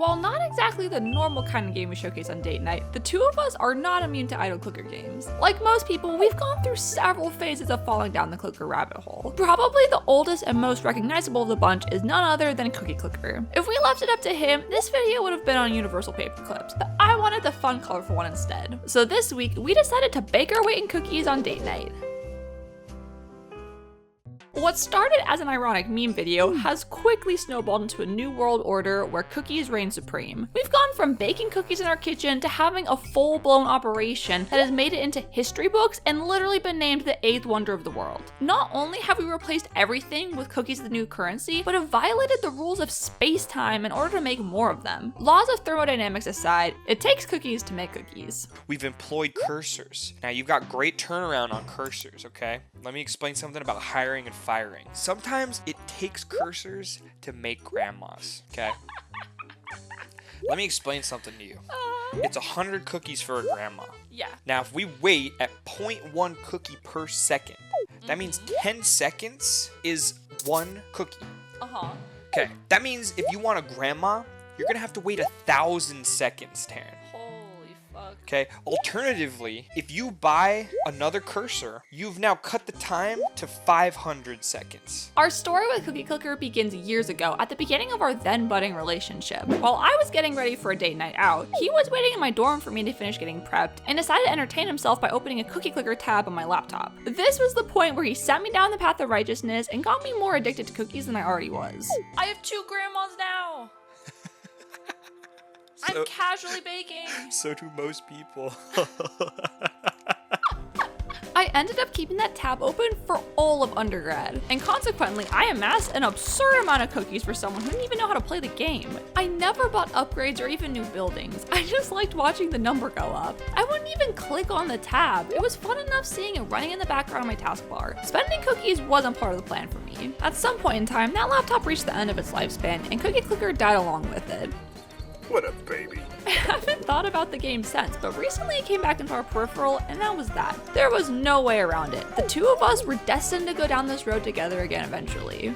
While not exactly the normal kind of game we showcase on date night, the two of us are not immune to idle clicker games. Like most people, we've gone through several phases of falling down the clicker rabbit hole. Probably the oldest and most recognizable of the bunch is none other than Cookie Clicker. If we left it up to him, this video would have been on Universal Paper Clips, but I wanted the fun, colorful one instead. So this week, we decided to bake our weight in cookies on date night. What started as an ironic meme video has quickly snowballed into a new world order where cookies reign supreme. We've gone from baking cookies in our kitchen to having a full-blown operation that has made it into history books and literally been named the 8th wonder of the world. Not only have we replaced everything with cookies as the new currency, but have violated the rules of space-time in order to make more of them. Laws of thermodynamics aside, it takes cookies to make cookies. We've employed cursors. Now you've got great turnaround on cursors, okay? Let me explain something about hiring and firing. Sometimes it takes cursors to make grandmas, okay? Let me explain something to you. It's 100 cookies for a grandma. Yeah. Now, if we wait at 0.1 cookie per second, that means 10 seconds is 1 cookie. Okay, that means if you want a grandma, you're gonna have to wait 1,000 seconds, Taryn. Holy fuck. Okay, alternatively, if you buy another cursor, you've now cut the time to 500 seconds. Our story with Cookie Clicker begins years ago at the beginning of our then budding relationship. While I was getting ready for a date night out, he was waiting in my dorm for me to finish getting prepped and decided to entertain himself by opening a Cookie Clicker tab on my laptop. This was the point where he sent me down the path of righteousness and got me more addicted to cookies than I already was. I have 2 grandmas now! I'm casually baking. So do most people. I ended up keeping that tab open for all of undergrad, and consequently, I amassed an absurd amount of cookies for someone who didn't even know how to play the game. I never bought upgrades or even new buildings. I just liked watching the number go up. I wouldn't even click on the tab. It was fun enough seeing it running in the background on my taskbar. Spending cookies wasn't part of the plan for me. At some point in time, that laptop reached the end of its lifespan, and Cookie Clicker died along with it. What a baby. I haven't thought about the game since, but recently it came back into our peripheral, and that was that. There was no way around it. The two of us were destined to go down this road together again eventually.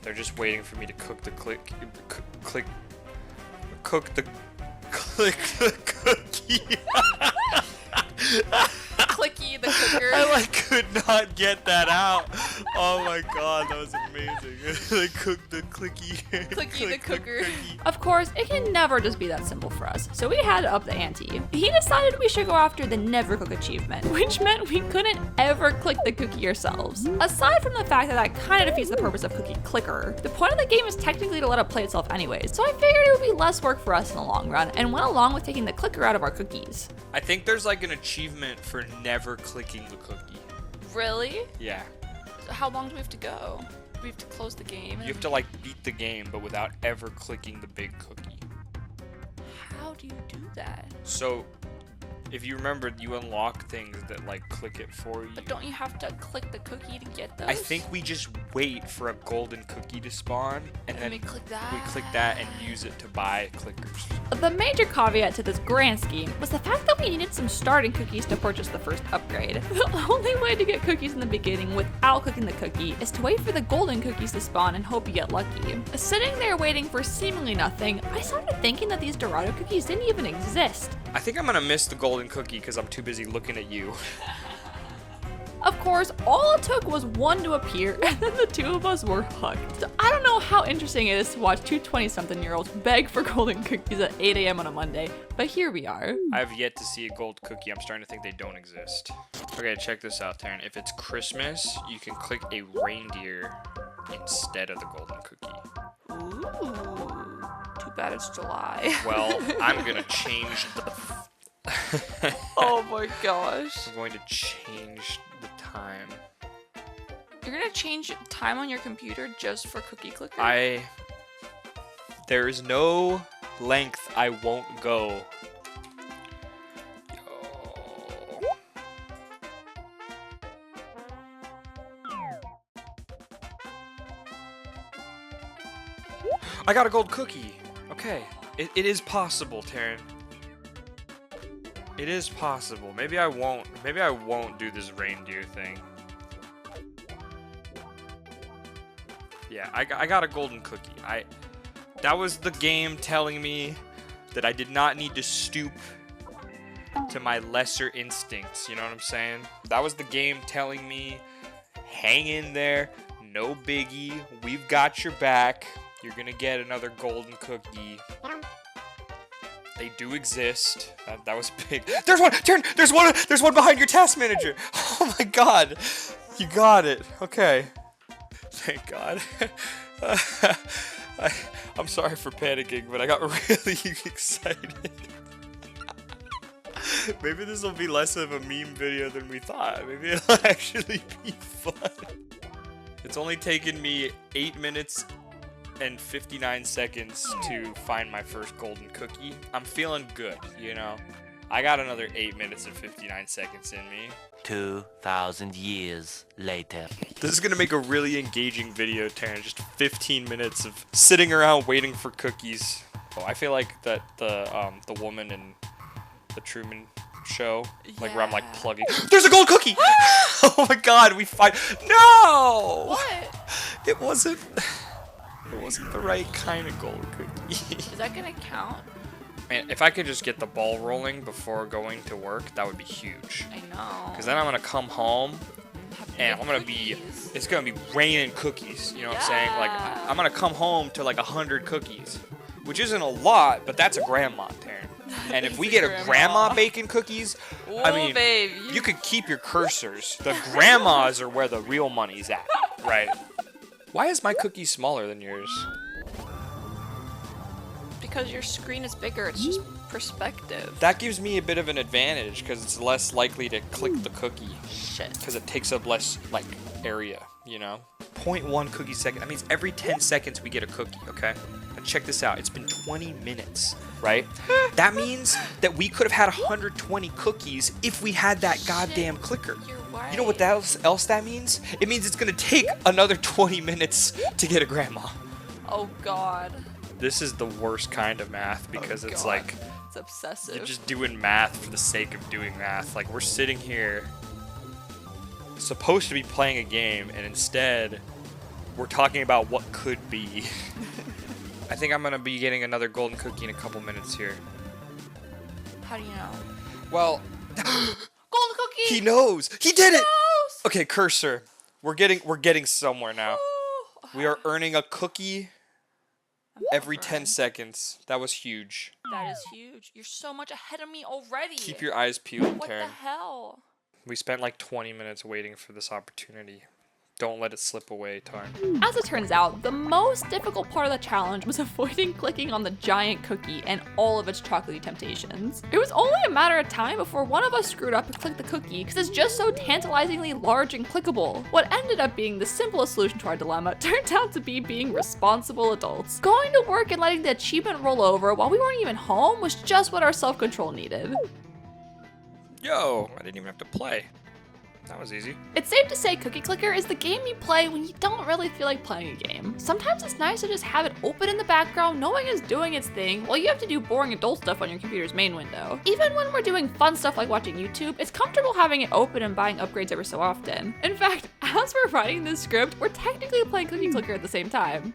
They're just waiting for me to cook the cookie. Clicky the cooker. I could not get that out. Oh my god, that was amazing. They cooked the clicky. Clicky the cooker. Of course, it can never just be that simple for us, so we had to up the ante. He decided we should go after the Neverclick achievement, which meant we couldn't ever click the cookie ourselves. Aside from the fact that kind of defeats the purpose of Cookie Clicker, the point of the game is technically to let it play itself anyways, so I figured it would be less work for us in the long run, and went along with taking the clicker out of our cookies. I think there's like an achievement for never clicking the cookie. Really? Yeah. So how long do we have to go? Do we have to close the game? You have to like beat the game, but without ever clicking the big cookie. How do you do that? So, if you remember, you unlock things that like click it for you. But don't you have to click the cookie to get those? I think we just wait for a golden cookie to spawn, and then we click that. We click that and use it to buy clickers. The major caveat to this grand scheme was the fact that we needed some starting cookies to purchase the first upgrade. The only way to get cookies in the beginning without clicking the cookie is to wait for the golden cookies to spawn and hope you get lucky. Sitting there waiting for seemingly nothing, I started thinking that these Dorado cookies didn't even exist. I think I'm gonna miss the golden cookie because I'm too busy looking at you. Of course, all it took was one to appear, and then the two of us were hooked. So I don't know how interesting it is to watch two 20-something-year-olds beg for golden cookies at 8 a.m. on a Monday, but here we are. I've yet to see a gold cookie. I'm starting to think they don't exist. Okay, check this out, Taryn. If it's Christmas, you can click a reindeer instead of the golden cookie. Ooh, too bad it's July. Well, I'm gonna change the... Oh my gosh. I'm going to change the time. You're gonna change time on your computer just for Cookie Clicker? There is no length I won't go. I got a gold cookie. Okay, it is possible, Taryn. It is possible. Maybe I won't do this reindeer thing. Yeah, I got a golden cookie. That was the game telling me that I did not need to stoop to my lesser instincts. You know what I'm saying? That was the game telling me, hang in there, no biggie, we've got your back. You're gonna get another golden cookie. They do exist. That was big. There's one! Turn! There's one behind your task manager! Oh my god! You got it. Okay. Thank God. I'm sorry for panicking, but I got really excited. Maybe this will be less of a meme video than we thought. Maybe it'll actually be fun. It's only taken me 8 minutes and 59 seconds to find my first golden cookie. I'm feeling good, you know? I got another 8 minutes and 59 seconds in me. 2,000 years later. This is gonna make a really engaging video, Taryn. Just 15 minutes of sitting around waiting for cookies. Oh, I feel like that the woman in the Truman Show, like where I'm like plugging. There's a gold cookie! Oh my god, we find. No! What? It wasn't the right kind of gold cookie. Is that gonna count? Man, if I could just get the ball rolling before going to work, that would be huge. I know. Because then I'm gonna come home and I'm gonna be, it's gonna be raining cookies. You know what I'm saying? Like, I'm gonna come home to like 100 cookies, which isn't a lot, but that's a grandma, Taryn. And if we get a grandma baking cookies, I mean, babe, you could keep your cursors. The grandmas are where the real money's at, right? Why is my cookie smaller than yours? Because your screen is bigger, it's just perspective. That gives me a bit of an advantage because it's less likely to click the cookie. Shit. Because it takes up less, like, area, you know? 0.1 cookie second. That means every 10 seconds we get a cookie, okay? Now check this out. It's been 20 minutes, right? That means that we could have had 120 cookies if we had that goddamn clicker. You're right. You know what else that means? It means it's going to take another 20 minutes to get a grandma. Oh, God. This is the worst kind of math because it's like it's obsessive. you're just doing math for the sake of doing math. Like, we're sitting here supposed to be playing a game and instead we're talking about what could be. I think I'm gonna be getting another golden cookie in a couple minutes here. How do you know? Well, Golden cookie! he knows. He did it. knows! Okay, cursor. We're getting somewhere now. We are earning a cookie every 10 seconds. That was huge. That is huge. You're so much ahead of me already. Keep your eyes peeled, What Taryn. the hell? We spent like 20 minutes waiting for this opportunity. Don't let it slip away, Taryn. As it turns out, the most difficult part of the challenge was avoiding clicking on the giant cookie and all of its chocolatey temptations. It was only a matter of time before one of us screwed up and clicked the cookie because it's just so tantalizingly large and clickable. What ended up being the simplest solution to our dilemma turned out to be being responsible adults. Going to work and letting the achievement roll over while we weren't even home was just what our self-control needed. Yo, I didn't even have to play. That was easy. It's safe to say Cookie Clicker is the game you play when you don't really feel like playing a game. Sometimes it's nice to just have it open in the background knowing it's doing its thing while you have to do boring adult stuff on your computer's main window. Even when we're doing fun stuff like watching YouTube, it's comfortable having it open and buying upgrades every so often. In fact, as we're writing this script, we're technically playing Cookie Clicker at the same time.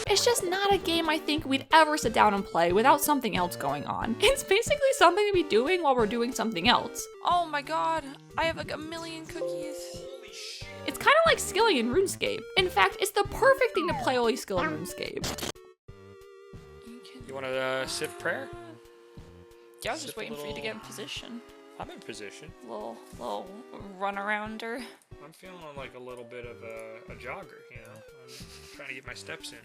It's just not a game I think we'd ever sit down and play without something else going on. It's basically something to be doing while we're doing something else. Oh my god, I have like a million cookies. It's kind of like skilling in RuneScape. In fact, it's the perfect thing to play while you skill in RuneScape. You want to sit prayer? Yeah, I was Sip just a waiting for you to little- get in position. I'm in position. Little run arounder. I'm feeling like a little bit of a jogger, you know. I'm trying to get my steps in.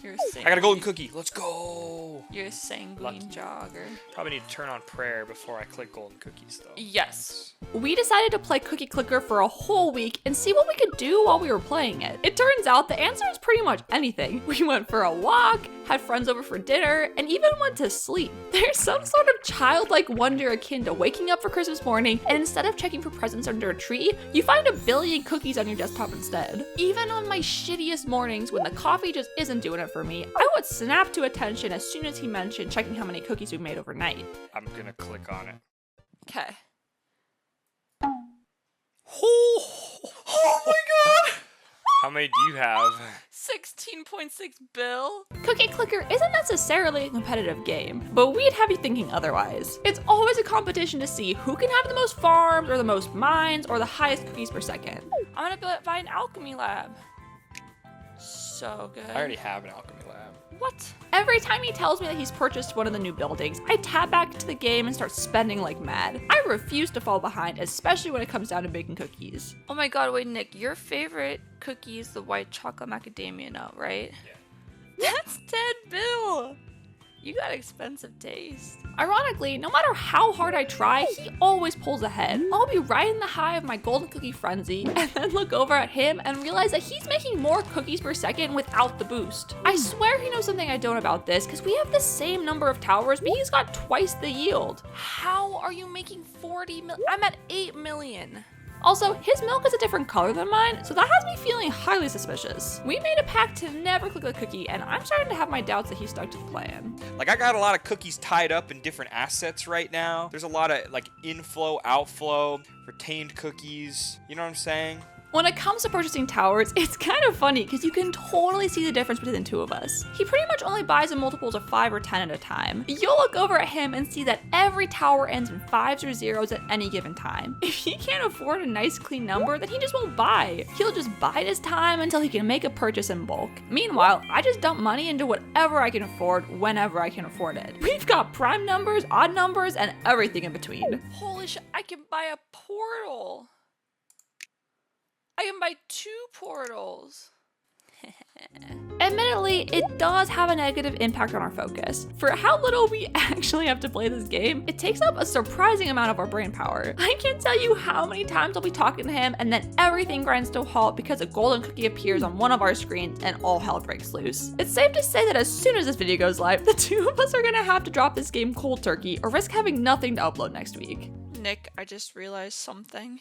You're I got a golden cookie. Let's go. You're a sanguine Lucky. jogger. Probably need to turn on prayer before I click golden cookies, though. Yes. We decided to play Cookie Clicker for a whole week and see what we could do while we were playing it. It turns out the answer is pretty much anything. We went for a walk, had friends over for dinner, and even went to sleep. There's some sort of childlike wonder akin to waking up for Christmas morning and instead of checking for presents under a tree, you find a billion cookies on your desktop instead. Even on my shittiest mornings when the coffee just isn't doing it for me, I would snap to attention as soon as he mentioned checking how many cookies we made overnight. I'm gonna click on it. Okay. Oh my god! How many do you have? 16.6 bill. Cookie Clicker isn't necessarily a competitive game, but we'd have you thinking otherwise. It's always a competition to see who can have the most farms or the most mines or the highest cookies per second. I'm gonna buy an alchemy lab. So good. I already have an alchemy lab. What? Every time he tells me that he's purchased one of the new buildings, I tab back into the game and start spending like mad. I refuse to fall behind, especially when it comes down to baking cookies. Oh my god, wait, Nick, your favorite cookie is the white chocolate macadamia nut, right? Yeah. That's 10 bill! You got expensive taste. Ironically, no matter how hard I try, he always pulls ahead. I'll be riding the high of my golden cookie frenzy and then look over at him and realize that he's making more cookies per second without the boost. I swear he knows something I don't about this because we have the same number of towers, but he's got twice the yield. How are you making 40 million? I'm at 8 million. Also, his milk is a different color than mine, so that has me feeling highly suspicious. We made a pact to never click the cookie, and I'm starting to have my doubts that he stuck to the plan. Like, I got a lot of cookies tied up in different assets right now. There's a lot of, like, inflow, outflow, retained cookies. You know what I'm saying? When it comes to purchasing towers, it's kind of funny because you can totally see the difference between the two of us. He pretty much only buys in multiples of 5 or 10 at a time. You'll look over at him and see that every tower ends in 5s or 0s at any given time. If he can't afford a nice clean number, then he just won't buy. He'll just bide his time until he can make a purchase in bulk. Meanwhile, I just dump money into whatever I can afford whenever I can afford it. We've got prime numbers, odd numbers, and everything in between. Holy shit, I can buy a portal. I can buy 2 portals. Admittedly, it does have a negative impact on our focus. For how little we actually have to play this game, it takes up a surprising amount of our brain power. I can't tell you how many times I'll be talking to him and then everything grinds to a halt because a golden cookie appears on one of our screens and all hell breaks loose. It's safe to say that as soon as this video goes live, the two of us are gonna have to drop this game cold turkey or risk having nothing to upload next week. Nick, I just realized something.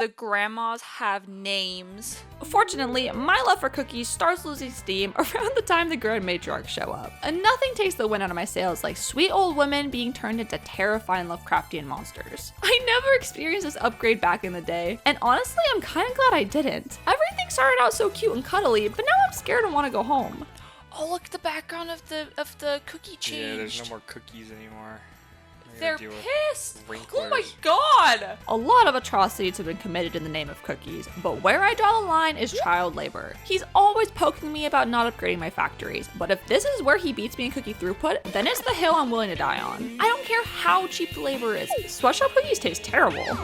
The grandmas have names. Fortunately, my love for cookies starts losing steam around the time the grand matriarchs show up. And nothing takes the wind out of my sails like sweet old women being turned into terrifying Lovecraftian monsters. I never experienced this upgrade back in the day, and honestly, I'm kind of glad I didn't. Everything started out so cute and cuddly, but now I'm scared and want to go home. Oh, look at the background of the cookie changed. Yeah, there's no more cookies anymore. They're pissed! Oh my god! A lot of atrocities have been committed in the name of cookies, but where I draw the line is child labor. He's always poking me about not upgrading my factories, but if this is where he beats me in cookie throughput, then it's the hill I'm willing to die on. I don't care how cheap the labor is. Sweatshop cookies taste terrible.